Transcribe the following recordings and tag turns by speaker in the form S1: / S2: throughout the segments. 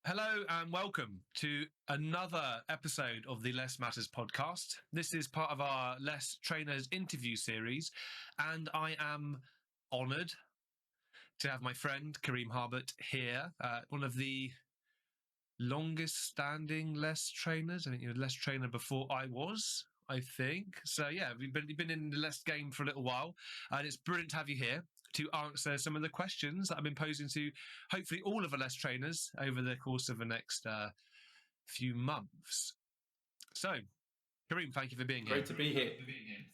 S1: Hello and welcome to another episode of the Less Matters podcast. This is part of our Less Trainers interview series, and I am honoured to have my friend Karim Harbott here, one of the longest standing Less Trainers. I think you were Less Trainer before I was, I think. So yeah, you've been in the Less game for a little while, and it's brilliant to have you here to answer some of the questions that I've been posing to hopefully all of the Less Trainers over the course of the next few months. So, Karim, thank you for being here.
S2: Great to be here.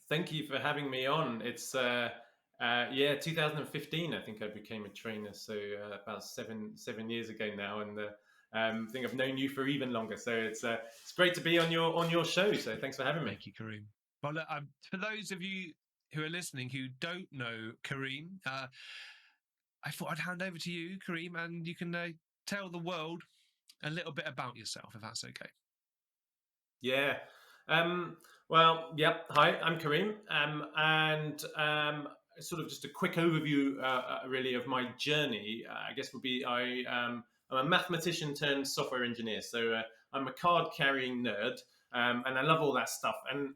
S2: Thank you for having me on. It's 2015. I think I became a trainer, so about seven years ago now, and I think I've known you for even longer. So it's great to be on your show. So thanks for having me.
S1: Thank you, Karim. Well, look, for those of you who are listening who don't know Karim, I thought I'd hand over to you, Karim, and you can tell the world a little bit about yourself, if that's okay.
S2: Yeah. Well, yep. Hi, I'm Karim, and sort of just a quick overview, really, of my journey. I guess would be I'm a mathematician turned software engineer. So I'm a card-carrying nerd, and I love all that stuff. And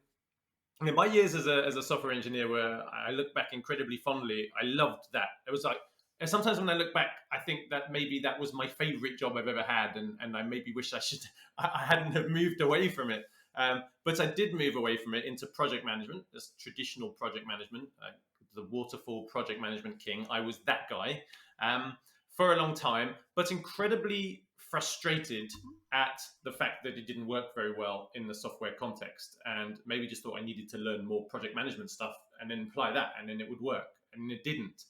S2: I mean, my years as a software engineer were, I look back incredibly fondly. I loved that. It was like, and sometimes when I look back, I think that maybe that was my favorite job I've ever had, and I maybe wish I hadn't have moved away from it. But I did move away from it into project management, this traditional project management, the waterfall project management king. I was that guy for a long time, but incredibly frustrated at the fact that it didn't work very well in the software context, and maybe just thought I needed to learn more project management stuff and then apply that, and then it would work, and it didn't.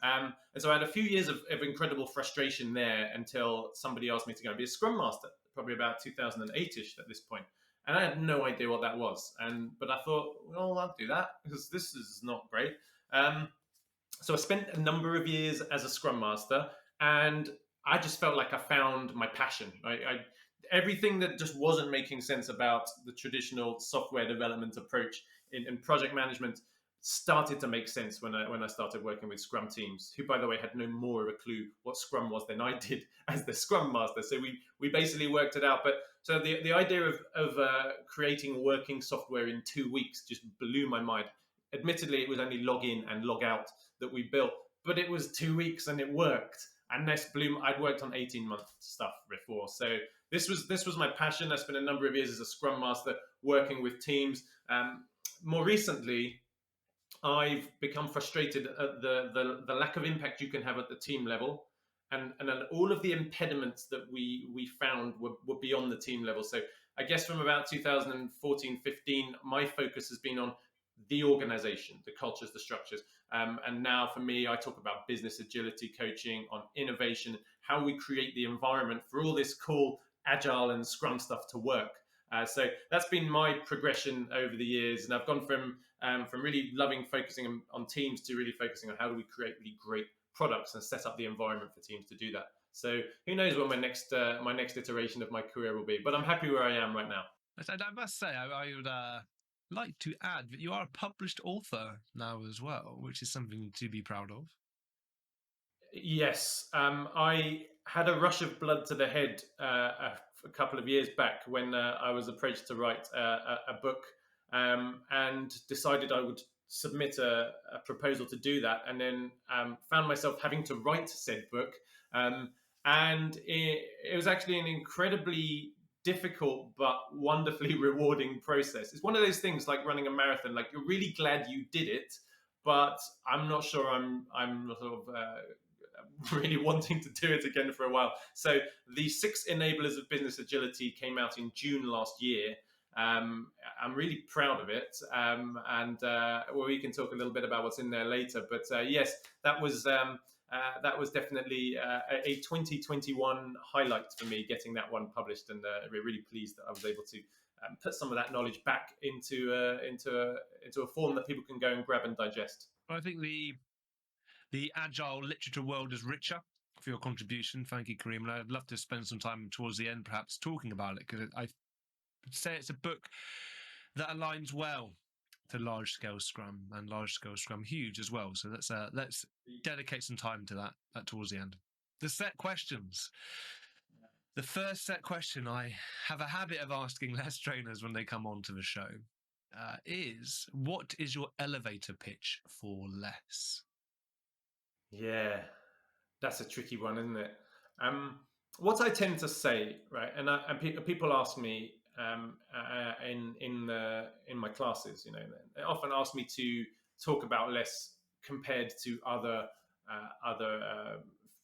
S2: And so I had a few years of incredible frustration there until somebody asked me to go and be a Scrum Master, probably about 2008-ish at this point. And I had no idea what that was. But I thought, well, I'll do that because this is not great. So I spent a number of years as a Scrum Master, and I just felt like I found my passion. Everything that just wasn't making sense about the traditional software development approach in project management started to make sense when I started working with Scrum teams, who, by the way, had no more of a clue what Scrum was than I did as the Scrum Master. So we basically worked it out. But so the idea of creating working software in 2 weeks just blew my mind. Admittedly, it was only log in and log out that we built, but it was 2 weeks and it worked. And this blew. I'd worked on 18-month stuff before, so this was my passion. I spent a number of years as a Scrum Master working with teams. More recently, I've become frustrated at the lack of impact you can have at the team level, and all of the impediments that we found were beyond the team level. So I guess from about 2014, 15, my focus has been on the organization, the cultures, the structures. And now for me, I talk about business agility coaching, on innovation, how we create the environment for all this cool Agile and Scrum stuff to work. So that's been my progression over the years, and I've gone from really loving focusing on teams to really focusing on how do we create really great products and set up the environment for teams to do that. So who knows what my next iteration of my career will be, but I'm happy where I am right now.
S1: I must say, I would like to add that you are a published author now as well, which is something to be proud of.
S2: Yes, I had a rush of blood to the head a couple of years back when I was approached to write a book, and decided I would submit a proposal to do that, and then found myself having to write said book. And it was actually an incredibly difficult but wonderfully rewarding process. It's one of those things like running a marathon. Like, you're really glad you did it, but I'm not sure I'm sort of really wanting to do it again for a while. So the 6 enablers of business agility came out in June last year. I'm really proud of it, and we can talk a little bit about what's in there later. But yes, that was definitely a 2021 highlight for me, getting that one published, and we're really pleased that I was able to put some of that knowledge back into a form that people can go and grab and digest.
S1: I think the Agile literature world is richer for your contribution. Thank you, Karim. And I'd love to spend some time towards the end perhaps talking about it, because I would say it's a book that aligns well to Large Scale Scrum, and Large Scale Scrum huge as well. So let's dedicate some time to that towards the end. The set questions. The first set question I have a habit of asking less trainers when they come onto the show is, what is your elevator pitch for less?
S2: Yeah, that's a tricky one, isn't it? What I tend to say, right, and people ask me in my classes, they often ask me to talk about less compared to other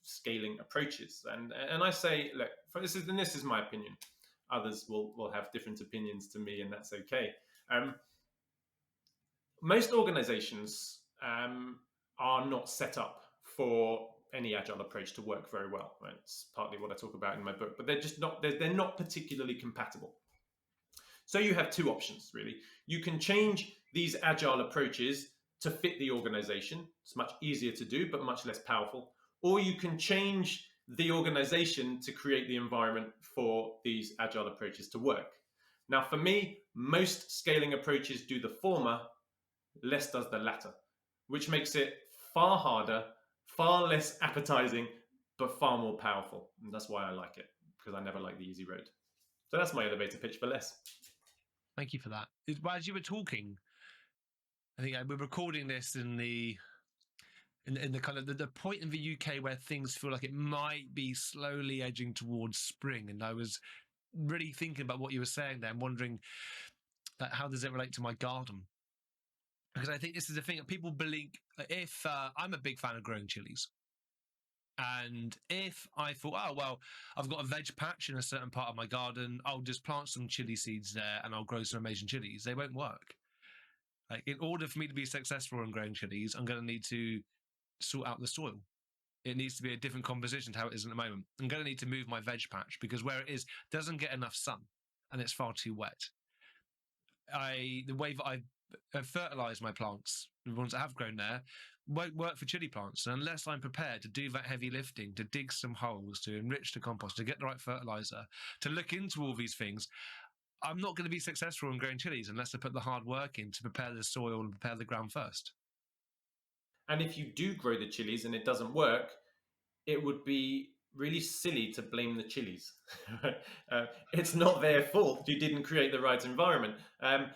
S2: scaling approaches, and I say, look, this is my opinion. Others will have different opinions to me, and that's okay. Most organizations are not set up for any agile approach to work very well. Right? It's partly what I talk about in my book, but they're just not they're not particularly compatible. So you have two options really. You can change these agile approaches to fit the organization. It's much easier to do, but much less powerful. Or you can change the organization to create the environment for these agile approaches to work. Now, for me, most scaling approaches do the former, less does the latter, which makes it far harder, far less appetizing, but far more powerful. And that's why I like it, because I never like the easy road. So that's my elevator pitch for less.
S1: Thank you for that. As you were talking, I think we're recording this in the kind of the point in the UK where things feel like it might be slowly edging towards spring. And I was really thinking about what you were saying there and wondering how does it relate to my garden? Because I think this is the thing that people believe. If I'm a big fan of growing chilies, and if I thought, oh, well, I've got a veg patch in a certain part of my garden, I'll just plant some chili seeds there and I'll grow some amazing chilies, they won't work. Like, in order for me to be successful in growing chilies, I'm going to need to sort out the soil. It needs to be a different composition to how it is at the moment. I'm going to need to move my veg patch because where it is doesn't get enough sun and it's far too wet. The way that I fertilize my plants, the ones that have grown there, won't work for chili plants. And unless I'm prepared to do that heavy lifting, to dig some holes, to enrich the compost, to get the right fertilizer, to look into all these things, I'm not going to be successful in growing chilies unless I put the hard work in to prepare the soil and prepare the ground first.
S2: And if you do grow the chilies and it doesn't work, it would be really silly to blame the chilies. It's not their fault. You didn't create the right environment. And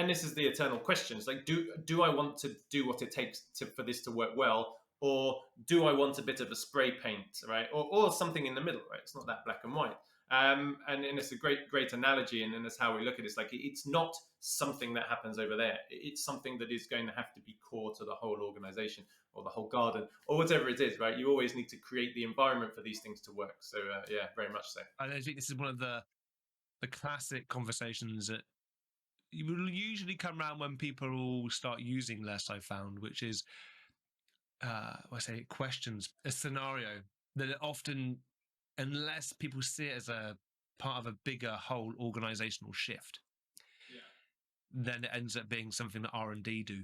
S2: this is the eternal question. It's like, do I want to do what it takes for this to work well? Or do I want a bit of a spray paint, right? Or something in the middle, right? It's not that black and white. And it's a great analogy, and that's how we look at it. It's like, it's not something that happens over there. It's something that is going to have to be core to the whole organization or the whole garden or whatever it is, right? You always need to create the environment for these things to work. So yeah, very much so.
S1: I think this is one of the classic conversations that you will usually come around when people start using less, I found, which is, I say, it questions a scenario that it often, unless people see it as a part of a bigger whole organizational shift, then it ends up being something that R&D do.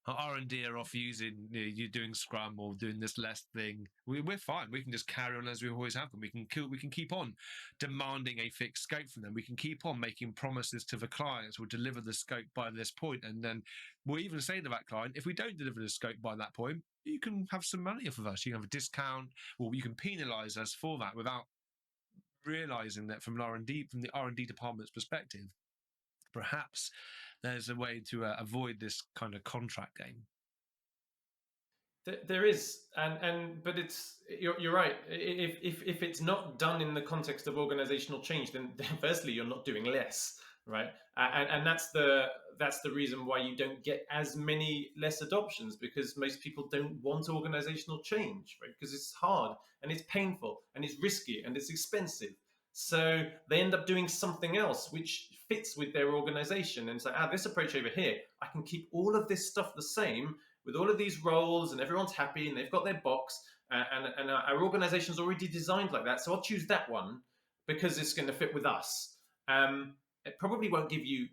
S1: R&D are off using, you're doing Scrum or doing this less thing. We're fine. We can just carry on as we always have them. We can keep on demanding a fixed scope from them. We can keep on making promises to the clients. We'll deliver the scope by this point, and then we'll even say to that client, if we don't deliver the scope by that point, you can have some money off of us. You can have a discount, or you can penalise us for that, without realising that from the R&D department's perspective, perhaps there's a way to avoid this kind of contract game.
S2: There is, but you're right. If it's not done in the context of organizational change, then firstly you're not doing less, right? And that's the reason why you don't get as many less adoptions, because most people don't want organizational change, right? Because it's hard and it's painful and it's risky and it's expensive. So they end up doing something else which fits with their organization, and say, this approach over here, I can keep all of this stuff the same with all of these roles, and everyone's happy and they've got their box, and our organization's already designed like that. So I'll choose that one because it's going to fit with us. It probably won't give you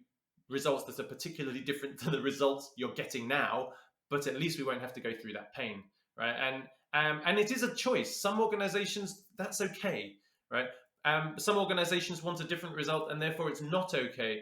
S2: results that are particularly different to the results you're getting now, but at least we won't have to go through that pain, right? And it is a choice. Some organizations, that's okay, right? Some organizations want a different result, and therefore it's not okay.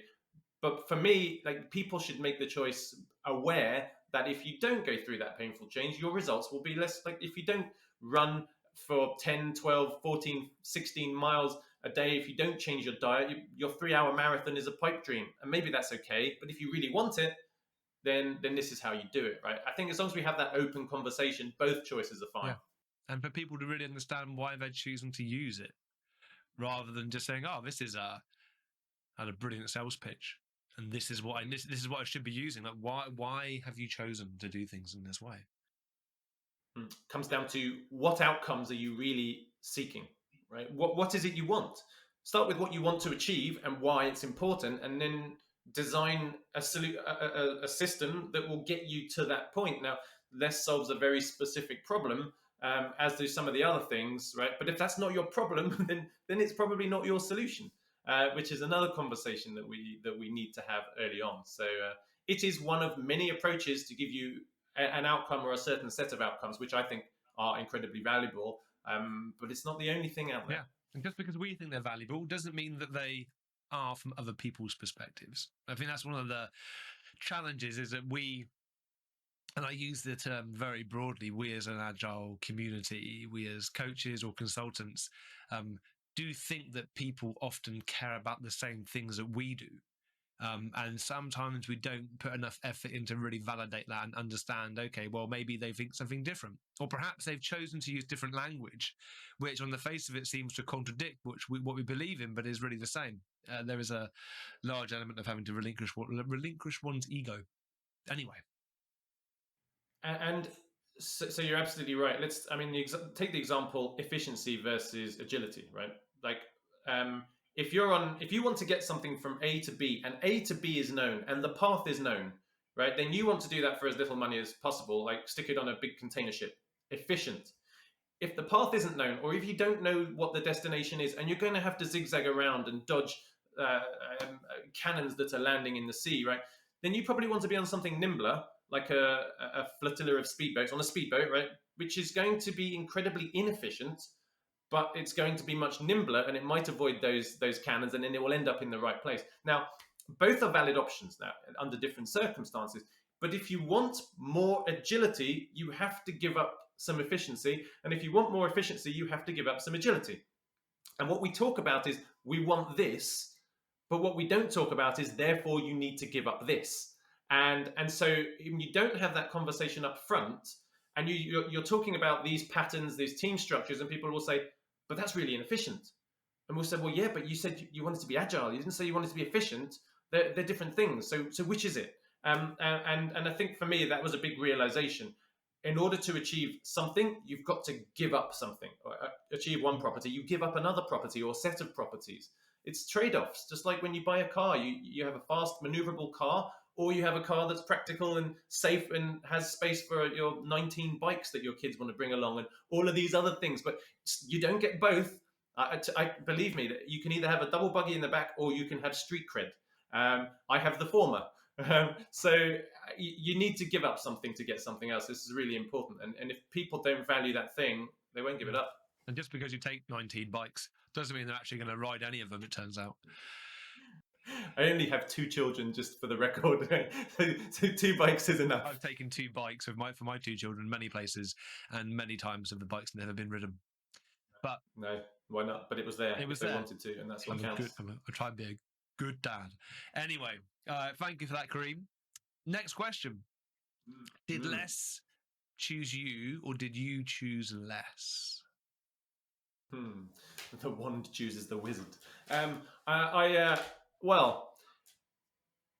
S2: But for me, like, people should make the choice aware that if you don't go through that painful change, your results will be less. Like, if you don't run for 10, 12, 14, 16 miles a day. If you don't change your diet, your 3-hour marathon is a pipe dream. And maybe that's okay. But if you really want it, then this is how you do it, right? I think as long as we have that open conversation, both choices are fine.
S1: Yeah. And for people to really understand why they're choosing to use it, rather than just saying, "Oh, this is a brilliant sales pitch, and this is what I should be using." Like, why have you chosen to do things in this way?
S2: Comes down to what outcomes are you really seeking, right? What is it you want? Start with what you want to achieve and why it's important, and then design a system that will get you to that point. Now, less solves a very specific problem, as do some of the other things, right? But if that's not your problem, then it's probably not your solution, which is another conversation that we need to have early on. So it is one of many approaches to give you an outcome or a certain set of outcomes, which I think are incredibly valuable. But it's not the only thing out there.
S1: Yeah. And just because we think they're valuable doesn't mean that they are from other people's perspectives. I think that's one of the challenges, is that we, and I use the term very broadly, we as an Agile community, we as coaches or consultants, do think that people often care about the same things that we do. And sometimes we don't put enough effort in to really validate that and understand, okay, well, maybe they think something different. Or perhaps they've chosen to use different language, which on the face of it seems to contradict what we believe in, but is really the same. There is a large element of having to relinquish one's ego. Anyway.
S2: And so you're absolutely right. Take the example efficiency versus agility, right? Like, if you want to get something from A to B, and A to B is known and the path is known, right? Then you want to do that for as little money as possible, like stick it on a big container ship. Efficient. If the path isn't known, or if you don't know what the destination is, and you're going to have to zigzag around and dodge cannons that are landing in the sea, right? Then you probably want to be on something nimbler, like a flotilla of speedboats, on a speedboat, right? Which is going to be incredibly inefficient, but it's going to be much nimbler, and it might avoid those cannons, and then it will end up in the right place. Now, both are valid options now under different circumstances. But if you want more agility, you have to give up some efficiency. And if you want more efficiency, you have to give up some agility. And what we talk about is we want this, but what we don't talk about is therefore you need to give up this. And so when you don't have that conversation up front, and you're talking about these patterns, these team structures, and people will say, but that's really inefficient. And we'll say, well, yeah, but you said you wanted to be agile. You didn't say you wanted to be efficient. They're different things. So which is it? And I think for me, that was a big realization. In order to achieve something, you've got to give up something. Or achieve one property, you give up another property or set of properties. It's trade-offs. Just like when you buy a car, you have a fast, maneuverable car, or you have a car that's practical and safe and has space for your 19 bikes that your kids want to bring along and all of these other things. But you don't get both. I believe me, that you can either have a double buggy in the back or you can have street cred. I have the former. So you need to give up something to get something else. This is really important. And if people don't value that thing, they won't give it up.
S1: And just because you take 19 bikes doesn't mean they're actually going to ride any of them, it turns out.
S2: I only have 2 children, just for the record. So 2 bikes is enough.
S1: I've taken 2 bikes for my 2 children many places, and many times have the bikes never been ridden. But
S2: no, why not? But it was there.
S1: It was
S2: if they
S1: there.
S2: wanted to, and that's what counts.
S1: I try and be a good dad. Anyway, thank you for that, Karim. Next question. Did less choose you, or did you choose less?
S2: The wand chooses the wizard. Well,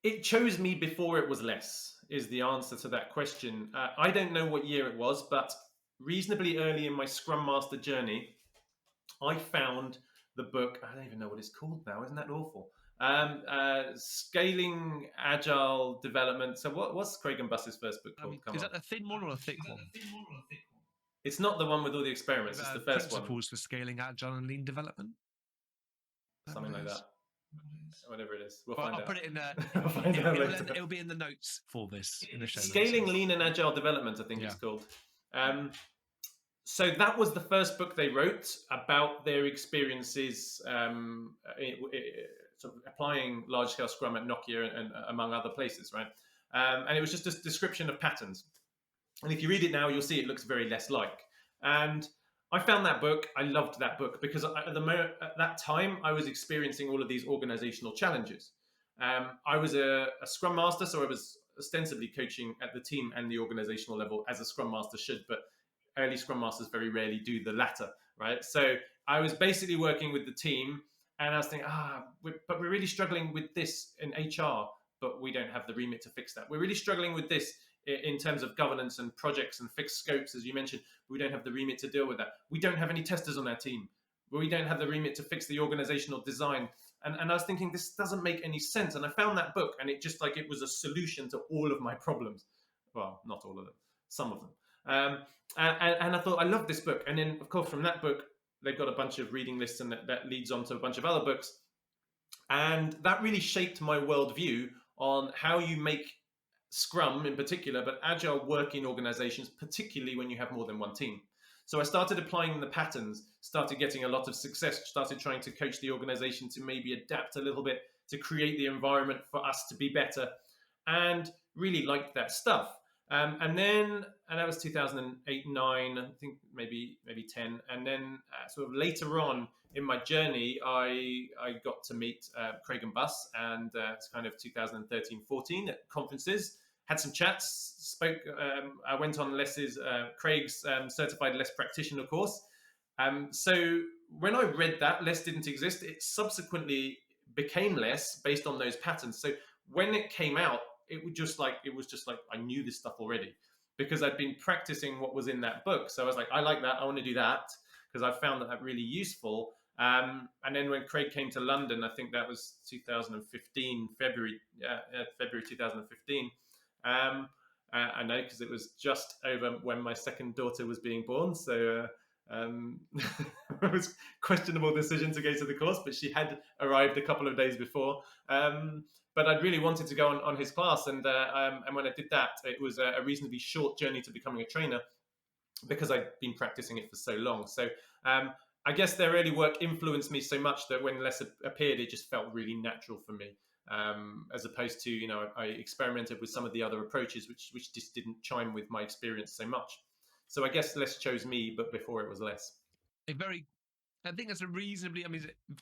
S2: it chose me before it was less, is the answer to that question. I don't know what year it was, but reasonably early in my Scrum Master journey, I found the book. I don't even know what it's called now. Isn't that awful? Scaling Agile Development. So what's Craig and Buss's first book called?
S1: Is that a thin one or a thick one?
S2: It's not the one with all the experiments. It's the first
S1: Principles
S2: one.
S1: Principles for Scaling Agile and Lean Development?
S2: Something like that. Whatever it is.
S1: I'll put it in it'll be in the notes for this, in the show
S2: Scaling Lean and Agile Development, I think it's called. So that was the first book they wrote about their experiences sort of applying Large Scale Scrum at Nokia and among other places, right? And it was just a description of patterns. And if you read it now, you'll see it looks very less like. And I found that book. I loved that book because at that time I was experiencing all of these organizational challenges. I was a Scrum Master, so I was ostensibly coaching at the team and the organizational level as a Scrum Master should, but early Scrum Masters very rarely do the latter, right? So I was basically working with the team, and I was thinking, but we're really struggling with this in HR, but we don't have the remit to fix that. We're really struggling with this in terms of governance and projects and fixed scopes, as you mentioned. We don't have the remit to deal with that. We don't have any testers on our team. We don't have the remit to fix the organizational design. And I was thinking, this doesn't make any sense. And I found that book, and it was a solution to all of my problems. Well, not all of them, some of them. And I thought, I love this book. And then, of course, from that book, they've got a bunch of reading lists, and that leads on to a bunch of other books. And that really shaped my worldview on how you make Scrum in particular, but Agile work in organizations, particularly when you have more than one team. So I started applying the patterns, started getting a lot of success, started trying to coach the organization to maybe adapt a little bit to create the environment for us to be better, and really liked that stuff. And that was 2008, 9, I think maybe 10. And then sort of later on in my journey, I got to meet Craig and Bus, and it's kind of 2013, 14 at conferences. Had some chats, spoke. I went on Craig's certified LESS practitioner course. So when I read that, LESS didn't exist. It subsequently became LESS based on those patterns. So when it came out, it was just like I knew this stuff already because I'd been practicing what was in that book. So I was like, I like that. I want to do that because I found that really useful. And then when Craig came to London, I think that was 2015, February 2015. I know because it was just over when my second daughter was being born. So it was a questionable decision to go to the course, but she had arrived a couple of days before. But I'd really wanted to go on his class, and when I did that, it was a reasonably short journey to becoming a trainer because I'd been practicing it for so long. So I guess their early work influenced me so much that when LESS appeared, it just felt really natural for me. As opposed to, I experimented with some of the other approaches, which just didn't chime with my experience so much. So I guess LESS chose me, but before it was LESS.
S1: I think that's a reasonably,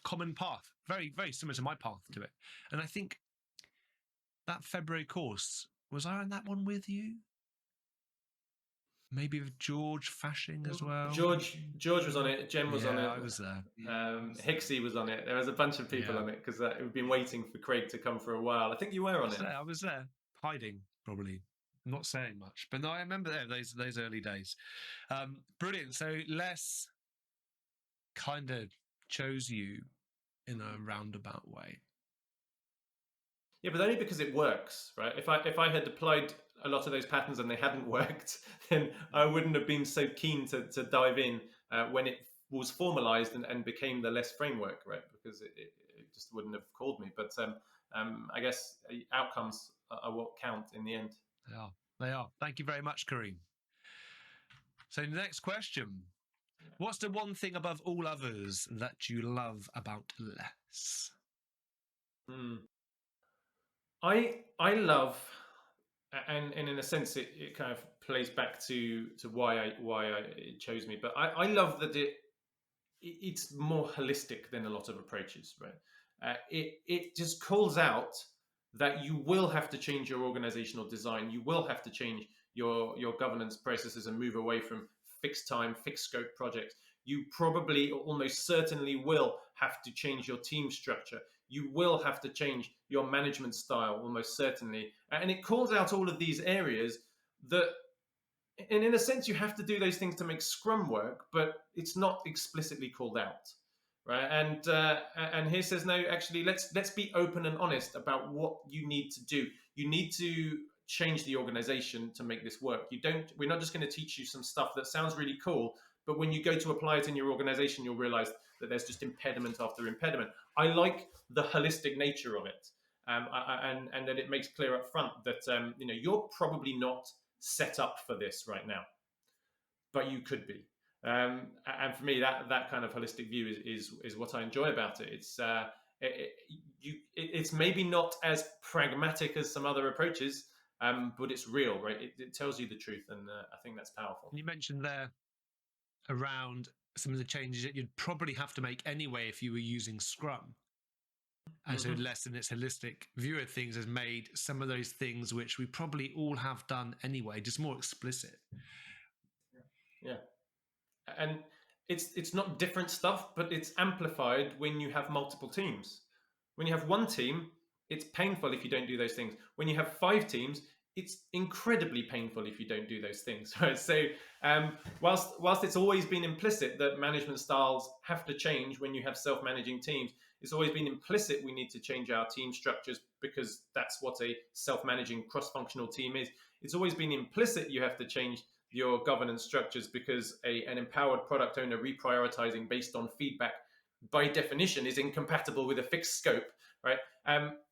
S1: common path. Very, very similar to my path to it. And I think that February course, was I on that one with you? Maybe with George Fashing as well.
S2: George was on it. Jem was on it.
S1: I was there.
S2: Hicksy was on it. There was a bunch of people on it because we've been waiting for Craig to come for a while. I think you were on it.
S1: I was there, hiding probably, not saying much. But no, I remember those early days. Brilliant. So LESS kind of chose you in a roundabout way.
S2: Yeah, but only because it works, right? If I had applied a lot of those patterns and they hadn't worked, then I wouldn't have been so keen to dive in when it was formalized and became the LESS framework, right? Because it just wouldn't have called me. But I guess outcomes are what count in the end.
S1: They are. Thank you very much, Karim. So the next question. What's the one thing above all others that you love about LESS?
S2: I love, and in a sense, it kind of plays back to why it chose me. But I love that it's more holistic than a lot of approaches, right? It just calls out that you will have to change your organizational design. You will have to change your governance processes and move away from fixed time, fixed scope projects. You probably, almost certainly, will have to change your team structure. You will have to change your management style, almost certainly. And it calls out all of these areas that, and in a sense, you have to do those things to make Scrum work, but it's not explicitly called out, right? And here says, no, actually, let's be open and honest about what you need to do. You need to change the organization to make this work. We're not just going to teach you some stuff that sounds really cool, but when you go to apply it in your organization, you'll realize that there's just impediment after impediment. I like the holistic nature of it, and that it makes clear up front that you're probably not set up for this right now, but you could be. And for me, that kind of holistic view is what I enjoy about it. It's maybe not as pragmatic as some other approaches, but it's real, right? It tells you the truth, and I think that's powerful.
S1: You mentioned there around some of the changes that you'd probably have to make anyway if you were using Scrum. And so less in its holistic view of things has made some of those things which we probably all have done anyway, just more explicit.
S2: Yeah. And it's not different stuff, but it's amplified when you have multiple teams. When you have one team, it's painful if you don't do those things. When you have 5 teams, it's incredibly painful if you don't do those things, right? So whilst it's always been implicit that management styles have to change when you have self-managing teams, it's always been implicit we need to change our team structures because that's what a self-managing cross-functional team is. It's always been implicit you have to change your governance structures because an empowered product owner reprioritizing based on feedback by definition is incompatible with a fixed scope, right?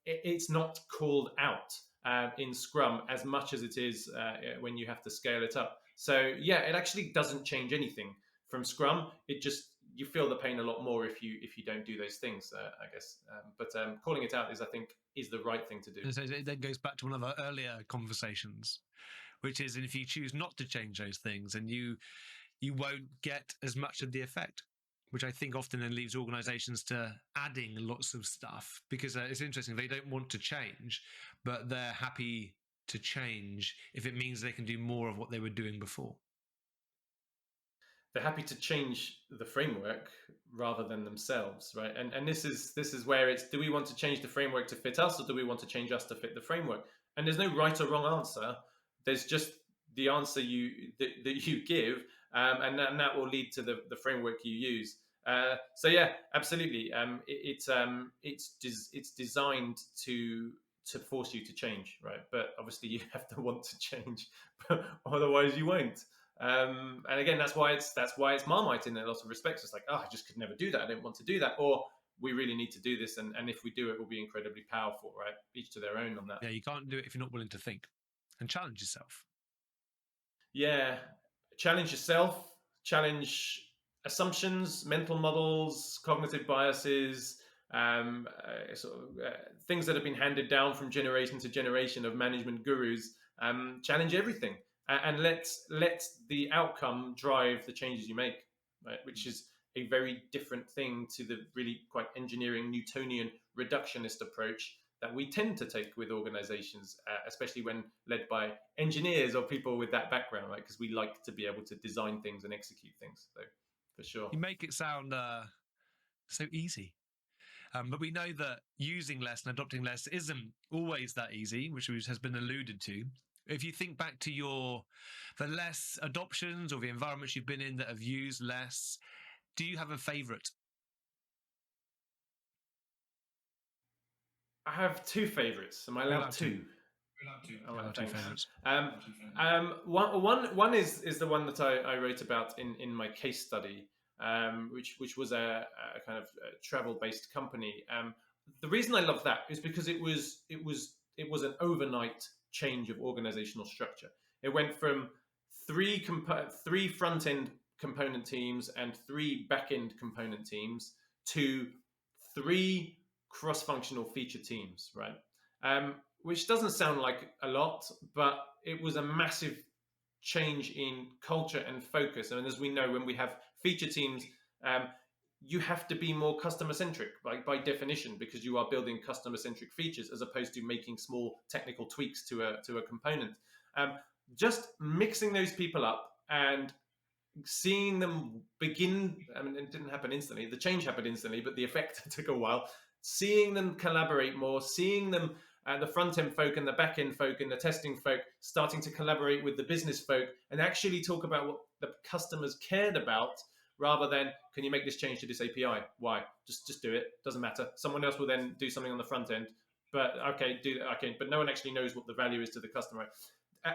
S2: It's not called out in Scrum as much as it is when you have to scale it up. So yeah, it actually doesn't change anything from Scrum. It just, you feel the pain a lot more if you don't do those things, I guess. But calling it out is, I think, is the right thing to do.
S1: And so it then goes back to one of our earlier conversations, which is if you choose not to change those things, and you won't get as much of the effect, which I think often then leaves organizations to adding lots of stuff because it's interesting. They don't want to change, but they're happy to change if it means they can do more of what they were doing before.
S2: They're happy to change the framework rather than themselves, right? And this is where it's, do we want to change the framework to fit us, or do we want to change us to fit the framework? And there's no right or wrong answer. There's just the answer that you give, and that will lead to the framework you use. So yeah, absolutely. It's designed to force you to change, right? But obviously you have to want to change, otherwise you won't. And again, that's why it's Marmite in a lot of respects. It's like, oh, I just could never do that. I don't want to do that. Or we really need to do this, and if we do it, will be incredibly powerful, right? Each to their own on that.
S1: Yeah, you can't do it if you're not willing to think and challenge yourself.
S2: Yeah, challenge yourself, challenge assumptions, mental models, cognitive biases, things that have been handed down from generation to generation of management gurus. Challenge everything, and let the outcome drive the changes you make, right? Which is a very different thing to the really quite engineering Newtonian reductionist approach that we tend to take with organizations, especially when led by engineers or people with that background, right? Because we like to be able to design things and execute things. So, for sure.
S1: You make it sound so easy. But we know that using less and adopting less isn't always that easy, which has been alluded to. If you think back to the less adoptions or the environments you've been in that have used less, do you have a favorite?
S2: I have 2 favorites. Am I allowed 2?
S1: Allowed 2 favorites.
S2: One is the one that I wrote about in my case study, which was a kind of travel-based company. The reason I love that is because it was an overnight change of organizational structure. It went from 3 front-end component teams and 3 back-end component teams to 3 cross-functional feature teams, right? Which doesn't sound like a lot, but it was a massive change in culture and focus. And as we know, when we have feature teams, you have to be more customer-centric, by definition, because you are building customer-centric features as opposed to making small technical tweaks to a component. Just mixing those people up and seeing them begin, I mean, it didn't happen instantly. The change happened instantly, but the effect took a while. Seeing them collaborate more, seeing them, the front-end folk and the back-end folk and the testing folk starting to collaborate with the business folk and actually talk about what the customers cared about, rather than, can you make this change to this API? Why? Just do it. Doesn't matter. Someone else will then do something on the front end. But okay, do that. Okay, but no one actually knows what the value is to the customer.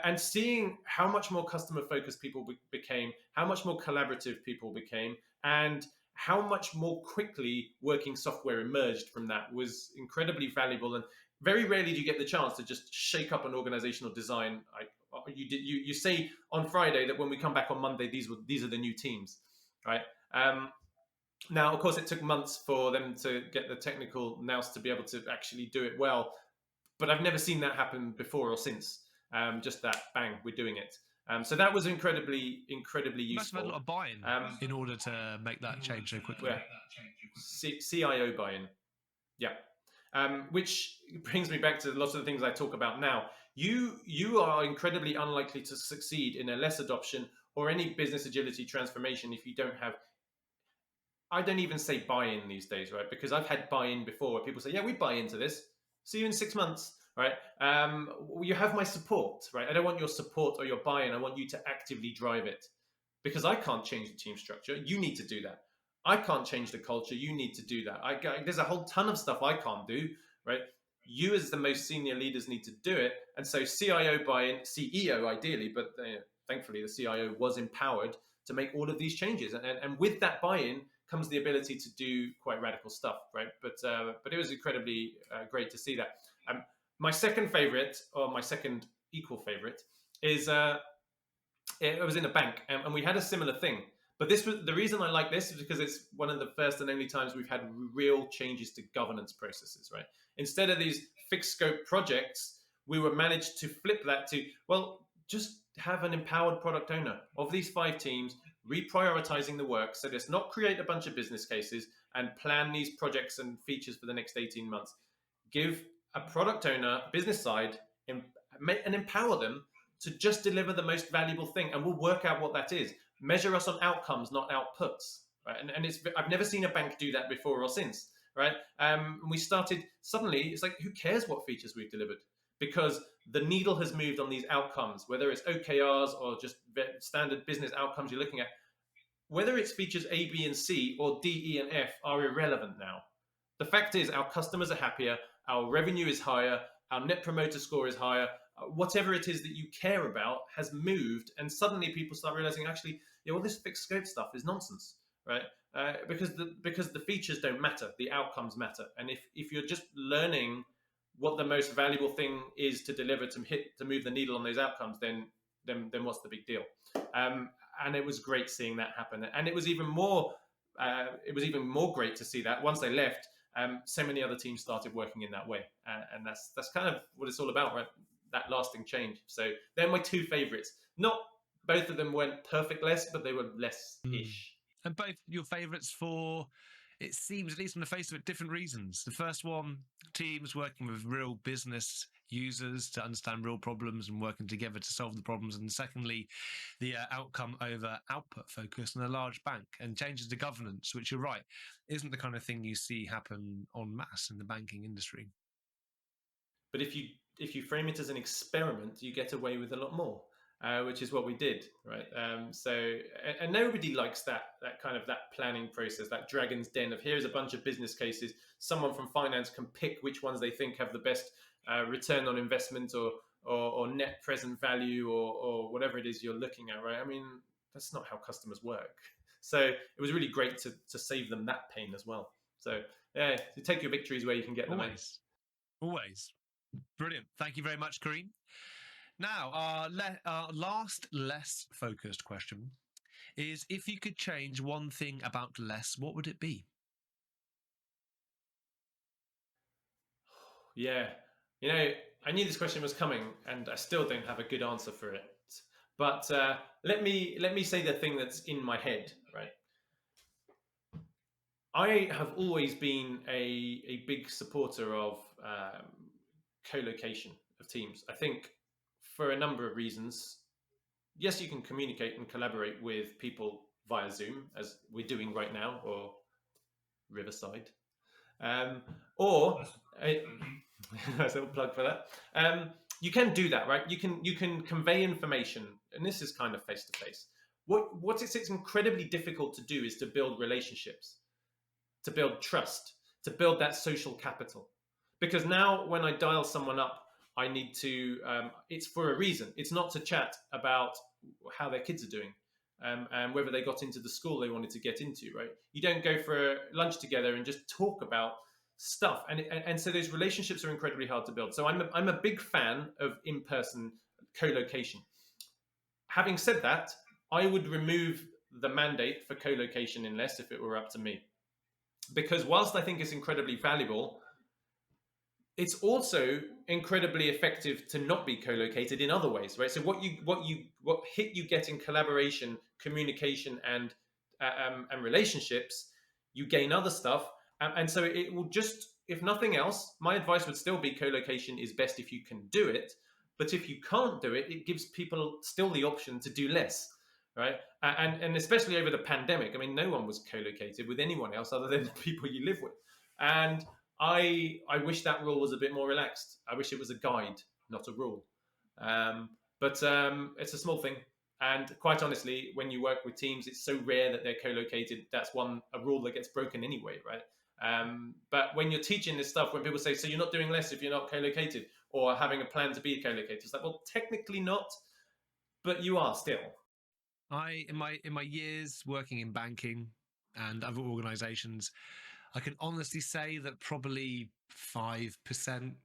S2: And seeing how much more customer-focused people became, how much more collaborative people became, and how much more quickly working software emerged from that was incredibly valuable. And very rarely do you get the chance to just shake up an organizational design. You say on Friday that when we come back on Monday, these are the new teams, right? Now, of course, it took months for them to get the technical nous to be able to actually do it well. But I've never seen that happen before or since. Just that, bang, we're doing it. So that was incredibly
S1: You must have had a
S2: useful.
S1: lot of buy-in in order to make that change so quickly.
S2: Yeah. CIO buy-in. Yeah. Which brings me back to lots of the things I talk about now. You are incredibly unlikely to succeed in a less adoption or any business agility transformation if you don't have. I don't even say buy-in these days, right? Because I've had buy-in before where people say, "Yeah, we buy into this. See you in 6 months." Right? You have my support, right? I don't want your support or your buy-in. I want you to actively drive it, because I can't change the team structure. You need to do that. I can't change the culture. You need to do that. There's a whole ton of stuff I can't do, right? You, as the most senior leaders, need to do it. And so, CIO buy-in, CEO ideally, but thankfully the CIO was empowered to make all of these changes. And with that buy-in comes the ability to do quite radical stuff, right? But it was incredibly great to see that. My second favorite, or my second equal favorite, is it was in a bank, and we had a similar thing. But this was the reason I like this is because it's one of the first and only times we've had real changes to governance processes, right? Instead of these fixed scope projects, we were managed to flip that to, well, just have an empowered product owner of these 5 teams, reprioritizing the work. So let's not create a bunch of business cases and plan these projects and features for the next 18 months. Give a product owner, business side, and empower them to just deliver the most valuable thing, and we'll work out what that is. Measure us on outcomes, not outputs, right? And I've never seen a bank do that before or since, right? We started, suddenly it's like, who cares what features we've delivered, because the needle has moved on these outcomes, whether it's OKRs or just standard business outcomes you're looking at. Whether it's features A, B, and C or D, E, and F are irrelevant now. The fact is, our customers are happier, our revenue is higher, our net promoter score is higher. Whatever it is that you care about has moved, and suddenly people start realizing, actually, yeah, well, this fixed scope stuff is nonsense, right? Because the features don't matter, the outcomes matter. And if you're just learning what the most valuable thing is to deliver to move the needle on those outcomes, then what's the big deal? And it was great seeing that happen, and it was even more great to see that once they left, so many other teams started working in that way, and that's kind of what it's all about, right? That lasting change. So they're my 2 favorites. Not both of them weren't perfect less, but they were less-ish.
S1: And both your favorites for, it seems, at least on the face of it, different reasons. The first one, teams working with real business users to understand real problems and working together to solve the problems. And secondly, the outcome over output focus in a large bank and changes to governance, which you're right, isn't the kind of thing you see happen en masse in the banking industry.
S2: But if you frame it as an experiment, you get away with a lot more, which is what we did, right? And nobody likes that planning process, that dragon's den of, here's a bunch of business cases. Someone from finance can pick which ones they think have the best return on investment or net present value or whatever it is you're looking at, right? I mean, that's not how customers work. So it was really great to save them that pain as well. So yeah, you take your victories where you can get them.
S1: Always. Brilliant. Thank you very much, Karim. Now, our last less focused question is, if you could change one thing about less, what would it be?
S2: Yeah. I knew this question was coming, and I still don't have a good answer for it. But let me say the thing that's in my head, right? I have always been a big supporter of co-location of teams. I think for a number of reasons. Yes, you can communicate and collaborate with people via Zoom, as we're doing right now, or Riverside, or that's a little plug for that. You can do that, right? You can convey information, and this is kind of face to face. What it's incredibly difficult to do is to build relationships, to build trust, to build that social capital. Because now when I dial someone up, I need to, it's for a reason. It's not to chat about how their kids are doing and whether they got into the school they wanted to get into, right? You don't go for lunch together and just talk about stuff. And so those relationships are incredibly hard to build. So I'm a big fan of in-person co-location. Having said that, I would remove the mandate for co-location in less if it were up to me. Because whilst I think it's incredibly valuable, it's also incredibly effective to not be co-located in other ways, right? So what hit you get in collaboration, communication, and relationships, you gain other stuff, and so it will just, if nothing else, my advice would still be co-location is best if you can do it, but if you can't do it, it gives people still the option to do less, right? And especially over the pandemic, I mean, no one was co-located with anyone else other than the people you live with, and I wish that rule was a bit more relaxed. I wish it was a guide, not a rule. But it's a small thing, and quite honestly, when you work with teams, it's so rare that they're co-located. That's a rule that gets broken anyway, right? But when you're teaching this stuff, when people say, "So you're not doing less if you're not co-located, or having a plan to be co-located," it's like, well, technically not, but you are still.
S1: In my years working in banking and other organizations, I can honestly say that probably 5%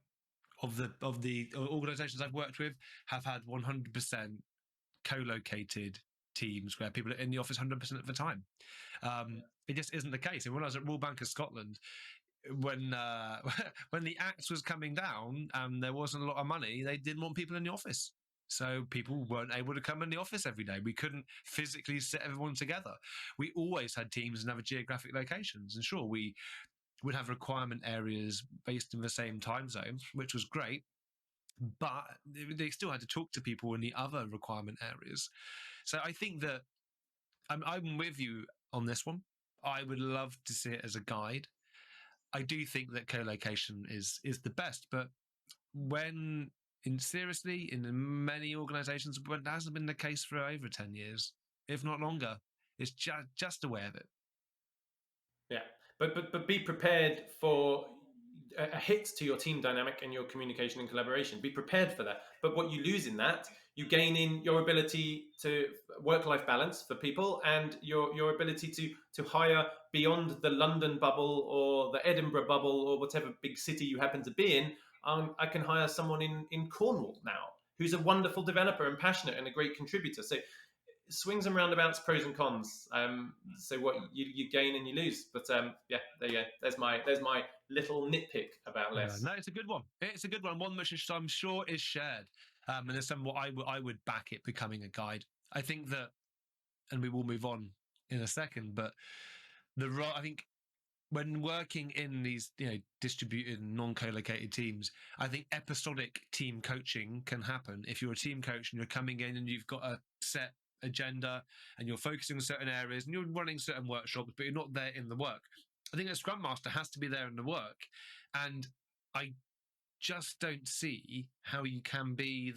S1: of the organizations I've worked with have had 100% co-located teams where people are in the office 100% of the time. It just isn't the case. And when I was at Royal Bank of Scotland, when when the axe was coming down and there wasn't a lot of money, they didn't want people in the office. So people weren't able to come in the office every day. We couldn't physically sit everyone together. We always had teams in other geographic locations. And sure, we would have requirement areas based in the same time zones, which was great. But they still had to talk to people in the other requirement areas. So I think that I'm with you on this one. I would love to see it as a guide. I do think that co-location is the best, but when in many organizations, but that hasn't been the case for over 10 years, if not longer. It's just aware of it.
S2: Yeah, but be prepared for a hit to your team dynamic and your communication and collaboration. Be prepared for that. But what you lose in that, you gain in your ability to work-life balance for people, and your ability to hire beyond the London bubble or the Edinburgh bubble or whatever big city you happen to be in. I can hire someone in Cornwall now who's a wonderful developer and passionate and a great contributor. So swings and roundabouts, pros and cons. So what you gain and you lose. But yeah, there you go. There's my little nitpick about
S1: Yeah,
S2: less.
S1: no, it's a good one. It's a good one. One which I'm sure is shared. And there's some what I would back it becoming a guide. I think that, and we will move on in a second, but I think when working in these distributed non-co-located teams, I think episodic team coaching can happen. If you're a team coach and you're coming in and you've got a set agenda and you're focusing on certain areas and you're running certain workshops, but you're not there in the work, I think a scrum master has to be there in the work. And I just don't see how you can be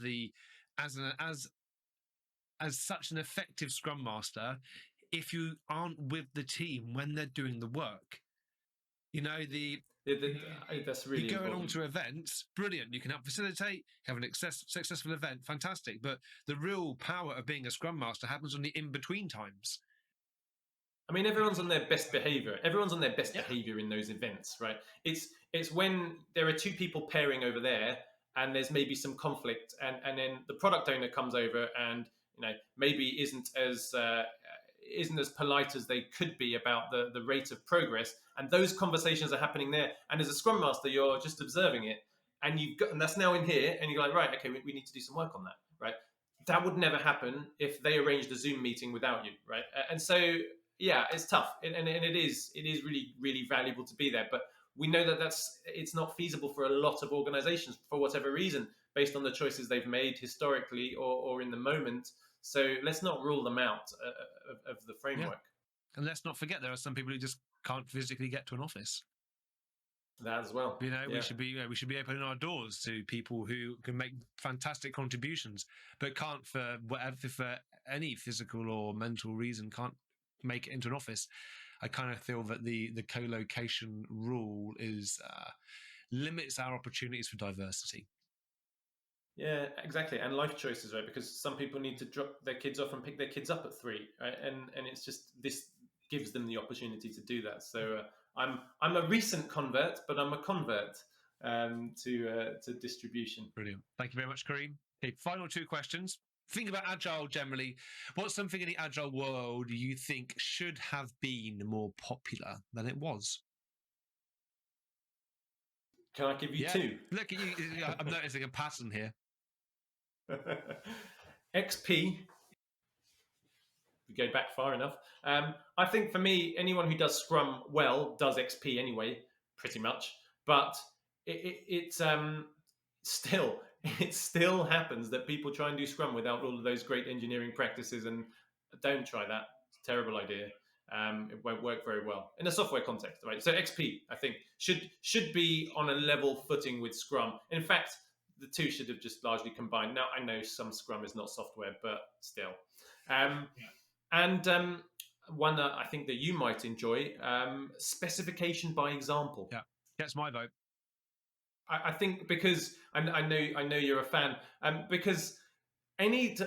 S1: as such an effective scrum master if you aren't with the team when they're doing the work.
S2: That's
S1: You
S2: really
S1: go along
S2: important.
S1: to events, brilliant. You can help facilitate, have an successful event, fantastic. But the real power of being a scrum master happens on the in between times.
S2: I mean, everyone's on their best behavior. Everyone's on their best
S1: Yeah.
S2: behavior in those events, right? It's when there are two people pairing over there, and there's maybe some conflict, and then the product owner comes over and maybe isn't as polite as they could be about the rate of progress, and those conversations are happening there. And as a scrum master, you're just observing it, and that's now in here, and you're like, right, okay, we need to do some work on that, right? That would never happen if they arranged a Zoom meeting without you, right? And so yeah, it's tough, and it is really really valuable to be there. But we know that it's not feasible for a lot of organizations for whatever reason, based on the choices they've made historically or in the moment. So let's not rule them out of the
S1: Yeah.
S2: framework.
S1: And let's not forget there are some people who just can't physically get to an office.
S2: That as well.
S1: We
S2: Yeah.
S1: should be opening our doors to people who can make fantastic contributions, but can't for any physical or mental reason can't make it into an office. I kind of feel that the co-location rule is limits our opportunities for diversity.
S2: Yeah, exactly. And life choices, right? Because some people need to drop their kids off and pick their kids up at 3, right? And it's just this gives them the opportunity to do that. So I'm a recent convert, but I'm a convert to distribution.
S1: Brilliant. Thank you very much, Karim. Okay, final 2 questions. Think about Agile generally. What's something in the Agile world you think should have been more popular than it was?
S2: Can I give you
S1: Yeah.
S2: two?
S1: Look at you. I'm noticing a pattern here.
S2: XP. We go back far enough. I think for me, anyone who does Scrum well does XP anyway, pretty much. But it's still it still happens that people try and do Scrum without all of those great engineering practices, and don't try that. It's a terrible idea. It won't work very well in a software context, right? So XP, I think, should be on a level footing with Scrum. In fact, the two should have just largely combined. Now I know some Scrum is not software, but still. Um, and one that I think that you might enjoy, specification by example.
S1: Yeah, gets my vote.
S2: I think because I know you're a fan, because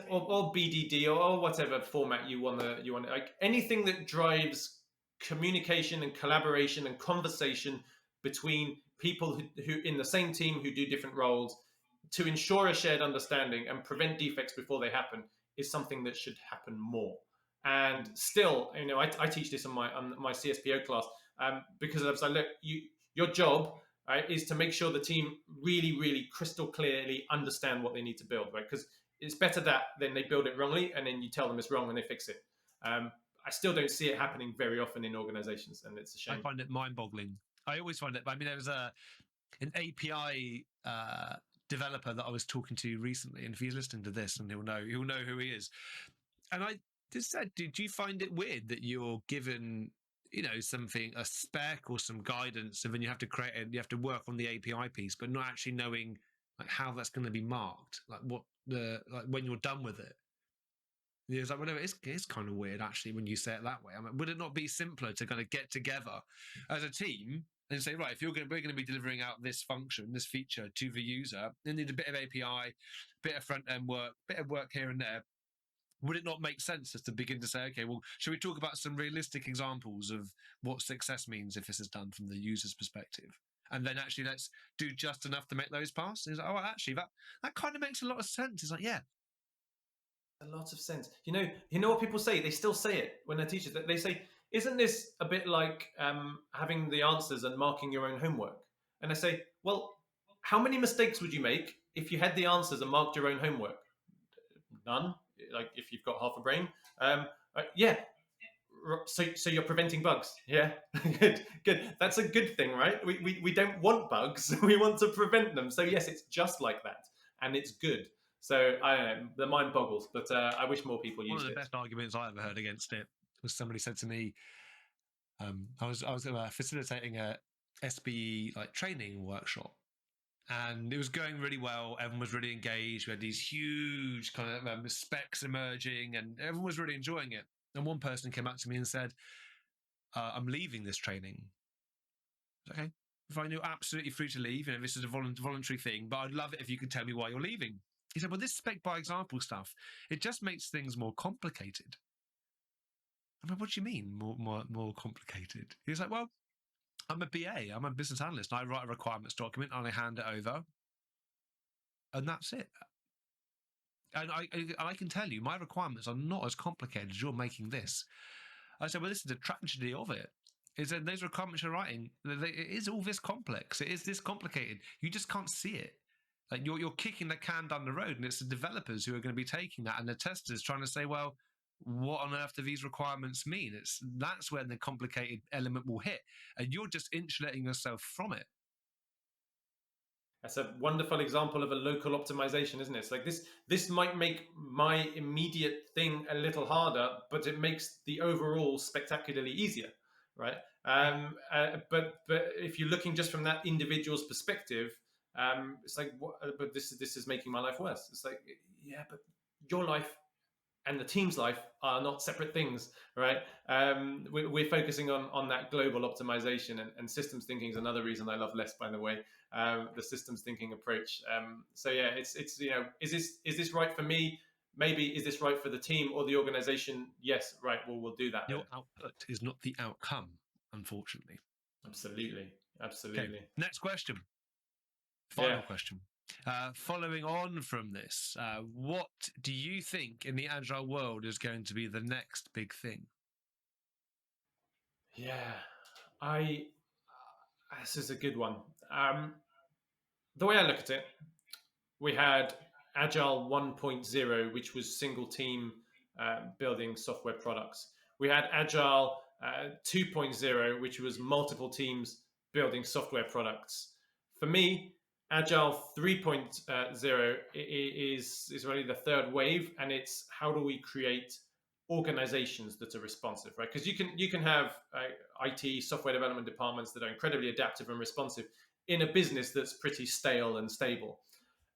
S2: or BDD or whatever format you want like anything that drives communication and collaboration and conversation between people who in the same team who do different roles to ensure a shared understanding and prevent defects before they happen is something that should happen more. And still, I teach this on my CSPO class, because I was like, look, your job, right, is to make sure the team really, really crystal clearly understand what they need to build, right? Because it's better that than they build it wrongly and then you tell them it's wrong and they fix it. I still don't see it happening very often in organizations, and it's a shame.
S1: I find it mind-boggling. I always find it. I mean, there was an API developer that I was talking to recently, and if he's listening to this, and he'll know who he is. And I just said, did you find it weird that you're given, something, a spec or some guidance, and then you have to create it, you have to work on the API piece, but not actually knowing like how that's going to be marked, like what when you're done with it. Yeah, it's like, whatever. It's kind of weird actually when you say it that way. I mean, would it not be simpler to kind of get together as a team and say, right, if we're going to be delivering out this function, this feature to the user, they need a bit of API, bit of front end work, bit of work here and there. Would it not make sense just to begin to say, okay, well, should we talk about some realistic examples of what success means if this is done from the user's perspective? And then actually let's do just enough to make those pass. And it's like, oh, actually, that kind of makes a lot of sense. It's like, yeah.
S2: A lot of sense. You know what people say? They still say it when they're teachers. They say, isn't this a bit like having the answers and marking your own homework? And I say, well, how many mistakes would you make if you had the answers and marked your own homework? None. Like if you've got half a brain. Yeah. So you're preventing bugs. Yeah. Good. That's a good thing, right? We don't want bugs. We want to prevent them. So yes, it's just like that, and it's good. So I don't know. The mind boggles, but I wish more people used it.
S1: One of the best arguments I ever heard against it was somebody said to me, I was facilitating a SBE like training workshop, and it was going really well. Everyone was really engaged. We had these huge kind of specs emerging, and everyone was really enjoying it. And one person came up to me and said, "I'm leaving this training." Okay, fine, you're absolutely free to leave. This is a voluntary thing, but I'd love it if you could tell me why you're leaving. He said, "Well, this spec by example stuff, it just makes things more complicated." I mean, what do you mean more complicated? He's like, "Well, I'm a BA, I'm a business analyst, and I write a requirements document and I hand it over, and that's it. And I can tell you, my requirements are not as complicated as you're making this." I said, "Well, this is the tragedy of it. Is that those requirements you're writing, it is all this complex. It is this complicated. You just can't see it. Like you're kicking the can down the road, and it's the developers who are going to be taking that, and the testers trying to say, well, what on earth do these requirements mean?" That's where the complicated element will hit, and you're just insulating yourself from it.
S2: That's a wonderful example of a local optimization, isn't it? It's like this might make my immediate thing a little harder, but it makes the overall spectacularly easier, right? But if you're looking just from that individual's perspective, it's like, but this is making my life worse. It's like, yeah, but your life and the team's life are not separate things, right? We're focusing on that global optimization, and systems thinking is another reason I love LESS, by the way, the systems thinking approach. So yeah, it's is this right for me? Maybe. Is this right for the team or the organization? Yes, right. Well, we'll do that.
S1: Your output is not the outcome, unfortunately.
S2: Absolutely.
S1: Okay, next question. Final question. Following on from this, what do you think in the Agile world is going to be the next big thing?
S2: Yeah, this is a good one. the way I look at it, we had Agile 1.0, which was single team building software products. We had Agile 2.0, which was multiple teams building software products. For me, Agile 3.0 is really the third wave, and it's how do we create organizations that are responsive, right? Because you can have IT software development departments that are incredibly adaptive and responsive in a business that's pretty stale and stable.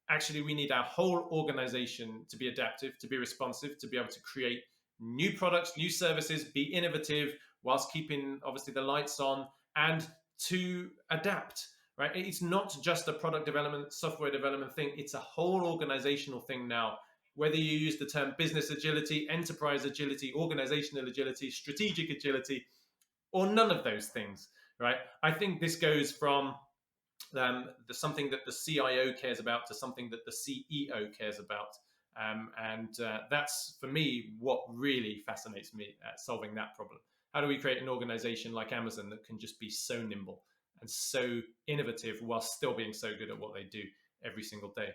S2: Actually, we need our whole organization to be adaptive, to be responsive, to be able to create new products, new services, be innovative whilst keeping obviously the lights on, and to adapt, right? It's not just a product development, software development thing. It's a whole organizational thing now. Whether you use the term business agility, enterprise agility, organizational agility, strategic agility, or none of those things, right? I think this goes from something that the CIO cares about to something that the CEO cares about. That's, for me, what really fascinates me at solving that problem. How do we create an organization like Amazon that can just be so nimble and so innovative while still being so good at what they do every single day?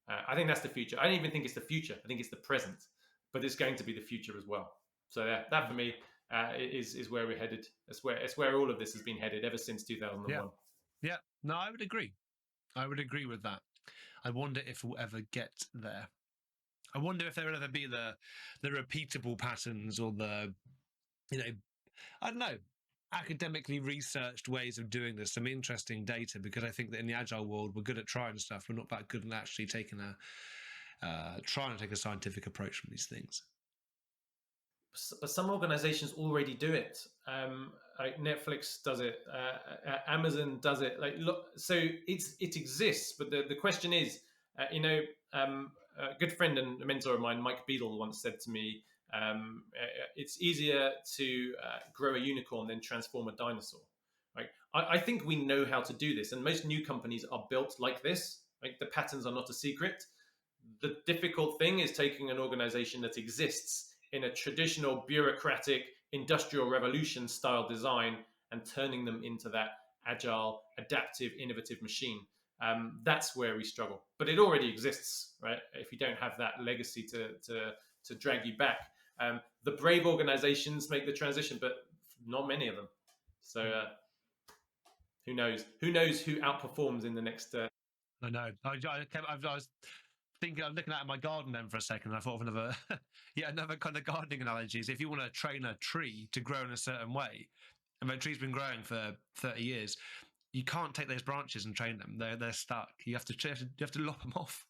S2: I think that's the future. I don't even think it's the future. I think it's the present, but it's going to be the future as well. So that for me is where we're headed. It's where all of this has been headed ever since 2001.
S1: Yeah. No, I would agree. I would agree with that. I wonder if we'll ever get there. I wonder if there will ever be the repeatable patterns or the, I don't know, academically researched ways of doing this, some interesting data, because I think that in the agile world, we're good at trying stuff. We're not that good at actually trying to take a scientific approach from these things.
S2: But some organizations already do it. Like Netflix does it, Amazon does it. Like, look, so it exists. But the question is, a good friend and a mentor of mine, Mike Beadle, once said to me, it's easier to grow a unicorn than transform a dinosaur. Right? I think we know how to do this, and most new companies are built like this. Like, the patterns are not a secret. The difficult thing is taking an organization that exists in a traditional bureaucratic industrial revolution style design and turning them into that agile, adaptive, innovative machine. That's where we struggle, but it already exists, right? If you don't have that legacy to drag you back, the brave organizations make the transition, but not many of them. So who knows? Who knows who outperforms in the next?
S1: I know. I was thinking, I'm looking at my garden then for a second, and I thought of another kind of gardening analogy is if you want to train a tree to grow in a certain way, and the tree's been growing for 30 years, you can't take those branches and train them. They're stuck. You have to lop them off.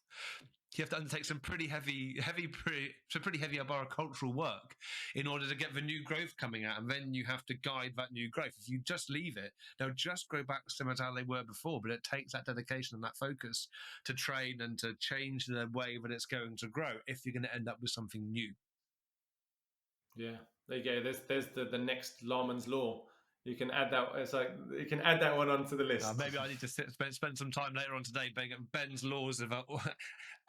S1: You have to undertake some pretty heavy arboricultural work in order to get the new growth coming out, and then you have to guide that new growth. If you just leave it, they'll just grow back similar to how they were before, but it takes that dedication and that focus to train and to change the way that it's going to grow if you're going to end up with something new.
S2: Yeah, there you go. There's the next Lahmann's Law. You can add that. It's like you can add that one onto the list.
S1: Maybe I need to spend some time later on today Ben's laws of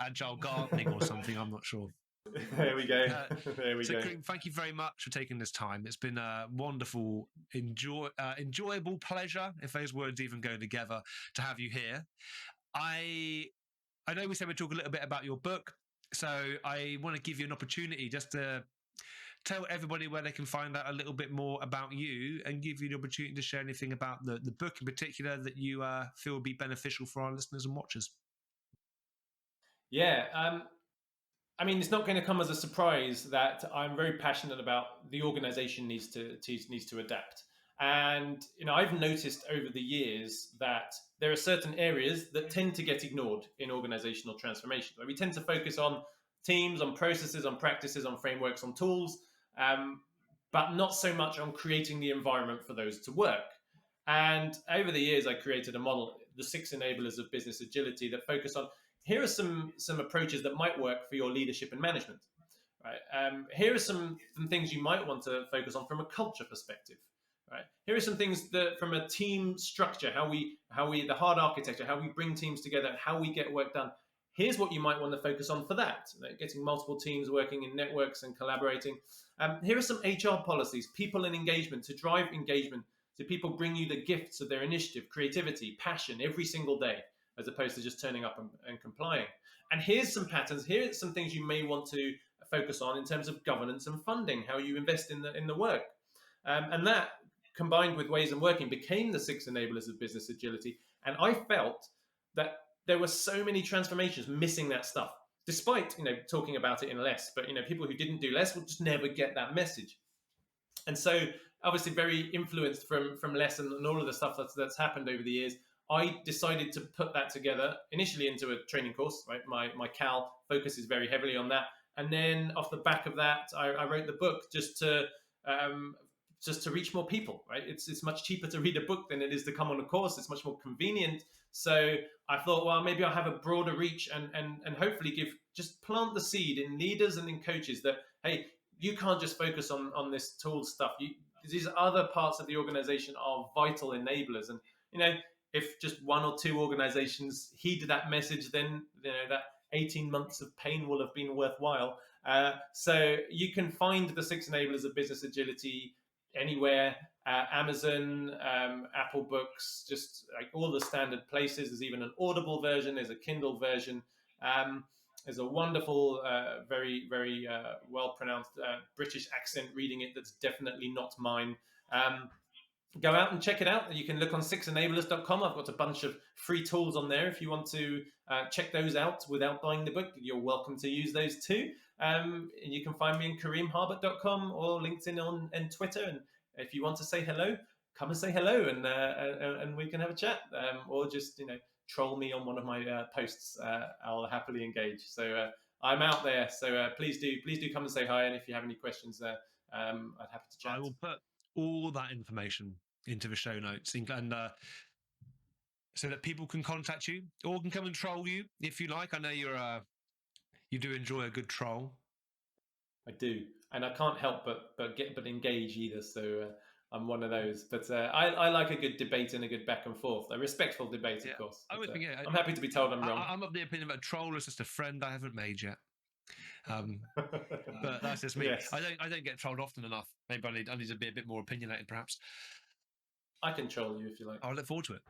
S1: agile gardening or something. I'm not sure.
S2: There we go. There we go.
S1: Karim, thank you very much for taking this time. It's been a wonderful, enjoyable pleasure, if those words even go together, to have you here. I know we said we'd talk a little bit about your book, so I want to give you an opportunity just to tell everybody where they can find out a little bit more about you and give you the opportunity to share anything about the book in particular that you feel would be beneficial for our listeners and watchers.
S2: Yeah. I mean, it's not going to come as a surprise that I'm very passionate about the organization needs to adapt. And, I've noticed over the years that there are certain areas that tend to get ignored in organizational transformation. We tend to focus on teams, on processes, on practices, on frameworks, on tools, but not so much on creating the environment for those to work. And over the years, I created a model, the 6 enablers of business agility, that focus on, here are some approaches that might work for your leadership and management. Right? Here are some things you might want to focus on from a culture perspective. Right? Here are some things that from a team structure, how we the hard architecture, how we bring teams together, how we get work done. Here's what you might want to focus on for that, getting multiple teams working in networks and collaborating. Here are some HR policies, people and engagement, to drive engagement, so people bring you the gifts of their initiative, creativity, passion every single day. as opposed to just turning up and complying. And here's some patterns. Here's some things you may want to focus on in terms of governance and funding, how you invest in the work. And that, combined with ways of working, became the 6 enablers of business agility. And I felt that there were so many transformations missing that stuff, despite talking about it in less. But people who didn't do less will just never get that message. And so, obviously, very influenced from less and all of the stuff that's happened over the years, I decided to put that together initially into a training course. Right, my Cal focuses very heavily on that, and then off the back of that, I wrote the book just to reach more people. Right, it's much cheaper to read a book than it is to come on a course. It's much more convenient. So I thought, well, maybe I'll have a broader reach and hopefully just plant the seed in leaders and in coaches that, hey, you can't just focus on this tool stuff. These other parts of the organization are vital enablers, and if just 1 or 2 organizations heeded that message, then that 18 months of pain will have been worthwhile. So you can find the 6 enablers of business agility anywhere. Amazon, Apple Books, just like all the standard places. There's even an Audible version. There's a Kindle version. There's a wonderful, very, very well-pronounced British accent reading it that's definitely not mine. Go out and check it out. You can look on 6enablers.com. I've got a bunch of free tools on there. If you want to check those out without buying the book, you're welcome to use those too. And you can find me on karimharbott.com or LinkedIn and Twitter. And if you want to say hello, come and say hello, and we can have a chat. Or just troll me on one of my posts. I'll happily engage. So I'm out there. So please do come and say hi. And if you have any questions, I'd happy to chat.
S1: I will put all that information into the show notes, and so that people can contact you or can come and troll you if you like. I know you do enjoy a good troll.
S2: I do, and I can't help but engage either. So I'm one of those. But I like a good debate and a good back and forth, a respectful debate, of course. But, I'm happy to be told I'm wrong.
S1: I'm of the opinion that a troll is just a friend I haven't made yet. But that's just me. Yes. I don't get trolled often enough. Maybe I need to be a bit more opinionated, perhaps.
S2: I can troll you if you like.
S1: I'll look forward to it.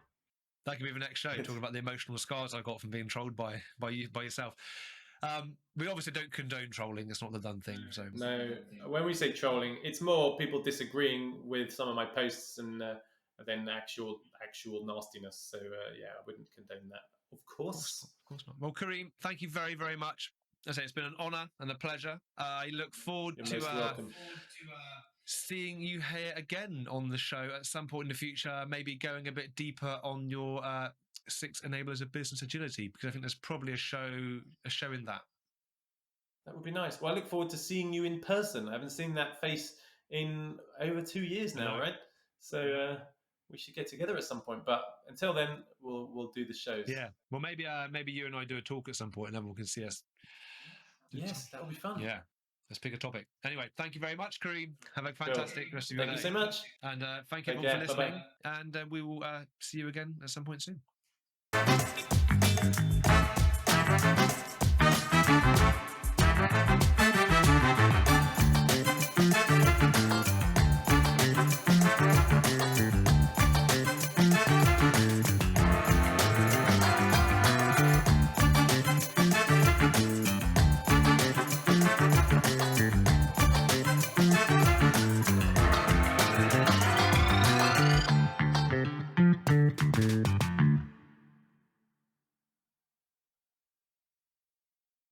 S1: That could be the next show, talking about the emotional scars I got from being trolled by yourself. We obviously don't condone trolling. It's not the done thing. So
S2: no, when we say trolling, it's more people disagreeing with some of my posts and then actual nastiness. So I wouldn't condone that. Of course
S1: not. Well, Karim, thank you very, very much. I say it's been an honour and a pleasure. I look forward to seeing you here again on the show at some point in the future, maybe going a bit deeper on your 6 enablers of business agility, because I think there's probably a show in that.
S2: That would be nice. Well, I look forward to seeing you in person. I haven't seen that face in over 2 years now, right? So we should get together at some point. But until then, we'll do the shows.
S1: Yeah. Well, maybe you and I do a talk at some point, and everyone can see us.
S2: Yes, that would be fun.
S1: Yeah. Let's pick a topic. Anyway, thank you very much, Karim. Have a fantastic rest of your day.
S2: Thank you so much.
S1: And thank you everyone for listening. Bye-bye. And we will see you again at some point soon.